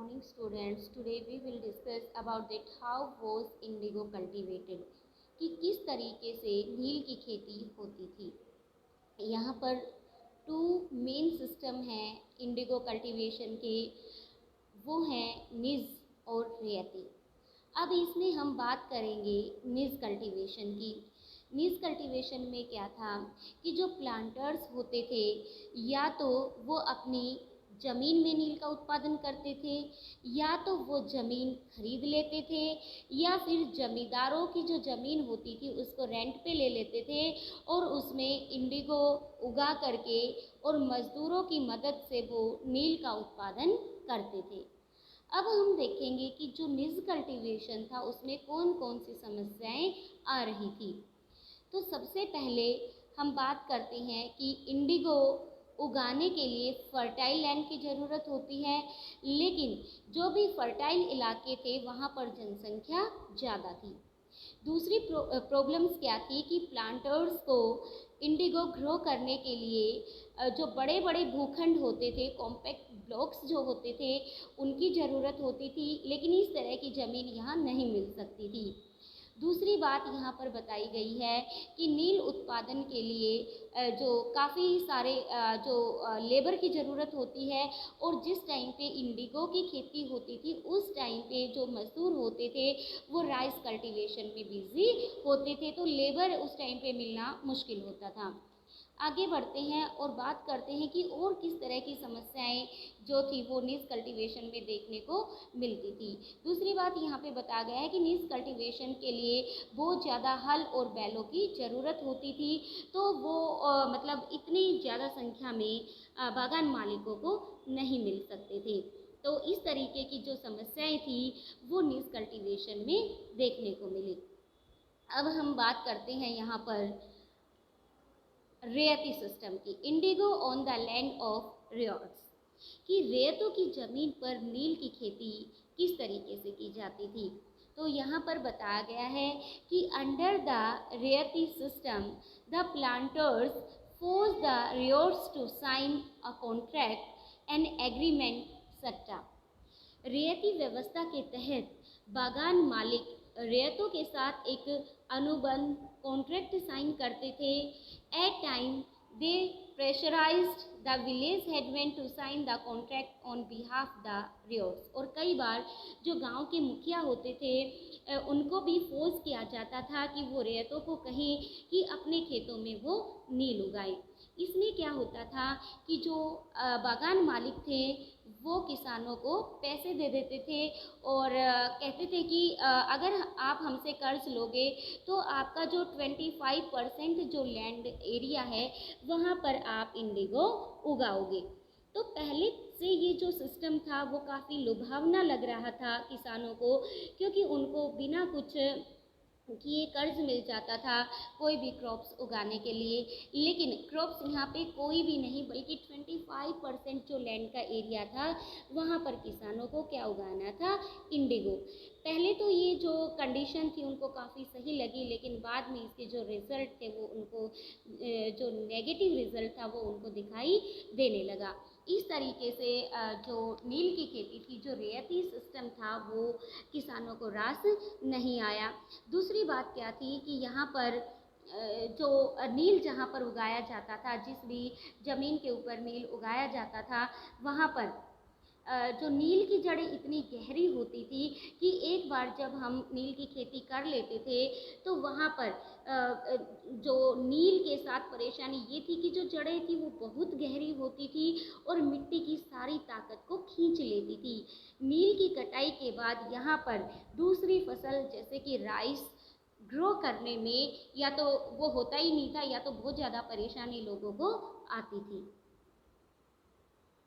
morning students. Today we will discuss about that how was indigo cultivated, कि किस तरीके से नील की खेती होती थी। यहाँ पर टू मेन सिस्टम हैं इंडिगो कल्टीवेशन के, वो हैं निज और रियति। अब इसमें हम बात करेंगे निज कल्टीवेशन की। निज कल्टीवेशन में क्या था कि जो प्लांटर्स होते थे या तो वो अपनी ज़मीन में नील का उत्पादन करते थे या तो वो ज़मीन खरीद लेते थे या फिर जमींदारों की जो ज़मीन होती थी उसको रेंट पे ले लेते थे और उसमें इंडिगो उगा करके और मज़दूरों की मदद से वो नील का उत्पादन करते थे। अब हम देखेंगे कि जो निज कल्टीवेशन था उसमें कौन कौन सी समस्याएं आ रही थी। तो सबसे पहले हम बात करते हैं कि इंडिगो उगाने के लिए फर्टाइल लैंड की ज़रूरत होती है, लेकिन जो भी फर्टाइल इलाके थे वहाँ पर जनसंख्या ज़्यादा थी। दूसरी प्रॉब्लम्स क्या थी कि प्लांटर्स को इंडिगो ग्रो करने के लिए जो बड़े बड़े भूखंड होते थे, कॉम्पैक्ट ब्लॉक्स जो होते थे, उनकी ज़रूरत होती थी, लेकिन इस तरह की ज़मीन यहाँ नहीं मिल सकती थी। दूसरी बात यहाँ पर बताई गई है कि नील उत्पादन के लिए जो काफ़ी सारे जो लेबर की ज़रूरत होती है और जिस टाइम पे इंडिगो की खेती होती थी उस टाइम पे जो मज़दूर होते थे वो राइस कल्टीवेशन में बिज़ी होते थे, तो लेबर उस टाइम पे मिलना मुश्किल होता था। आगे बढ़ते हैं और बात करते हैं कि और किस तरह की समस्याएं जो थी वो निज कल्टीवेशन में देखने को मिलती थी। दूसरी बात यहाँ पे बताया गया है कि निज कल्टीवेशन के लिए बहुत ज़्यादा हल और बैलों की ज़रूरत होती थी, तो वो मतलब इतनी ज़्यादा संख्या में बागान मालिकों को नहीं मिल सकते थे। तो इस तरीके की जो समस्याएं थी वो निज कल्टीवेशन में देखने को मिली। अब हम बात करते हैं यहाँ पर रेयती सिस्टम की, indigo on the land of ryots, कि रेतों की ज़मीन पर नील की खेती किस तरीके से की जाती थी। तो यहाँ पर बताया गया है कि under the ryoti system the planters force the ryots to sign a contract and agreement satta. रेयती व्यवस्था के तहत बागान मालिक रेयतों के साथ एक अनुबंध कॉन्ट्रैक्ट साइन करते थे। At time they pressurized the village headman to sign the contract on behalf the ryots. और कई बार जो गांव के मुखिया होते थे उनको भी फोर्स किया जाता था कि वो रेयतों को कहें कि अपने खेतों में वो नील उगाएं। इसमें क्या होता था कि जो बागान मालिक थे वो किसानों को पैसे दे देते थे और कहते थे कि अगर आप हमसे कर्ज लोगे तो आपका जो 25% जो लैंड एरिया है वहाँ पर आप इंडिगो उगाओगे। तो पहले से ये जो सिस्टम था वो काफ़ी लुभावना लग रहा था किसानों को, क्योंकि उनको बिना कुछ किए कर्ज मिल जाता था कोई भी क्रॉप्स उगाने के लिए। लेकिन क्रॉप्स यहाँ पे कोई भी नहीं, बल्कि 25% जो लैंड का एरिया था वहाँ पर किसानों को क्या उगाना था, इंडिगो। पहले तो ये जो कंडीशन थी उनको काफ़ी सही लगी, लेकिन बाद में इसके जो रिज़ल्ट थे वो उनको जो नेगेटिव रिज़ल्ट था वो उनको दिखाई देने लगा। इस तरीके से जो नील की खेती थी, जो रेयती सिस्टम था, वो किसानों को रास नहीं आया। दूसरी बात क्या थी कि यहाँ पर जो नील जहाँ पर उगाया जाता था, जिस भी ज़मीन के ऊपर नील उगाया जाता था वहाँ पर जो नील की जड़ें इतनी गहरी होती थी कि एक बार जब हम नील की खेती कर लेते थे तो वहाँ पर जो नील के साथ परेशानी ये थी कि जो जड़ें थी वो बहुत गहरी होती थी और मिट्टी की सारी ताकत को खींच लेती थी। नील की कटाई के बाद यहाँ पर दूसरी फसल जैसे कि राइस ग्रो करने में या तो वो होता ही नहीं था या तो बहुत ज़्यादा परेशानी लोगों को आती थी।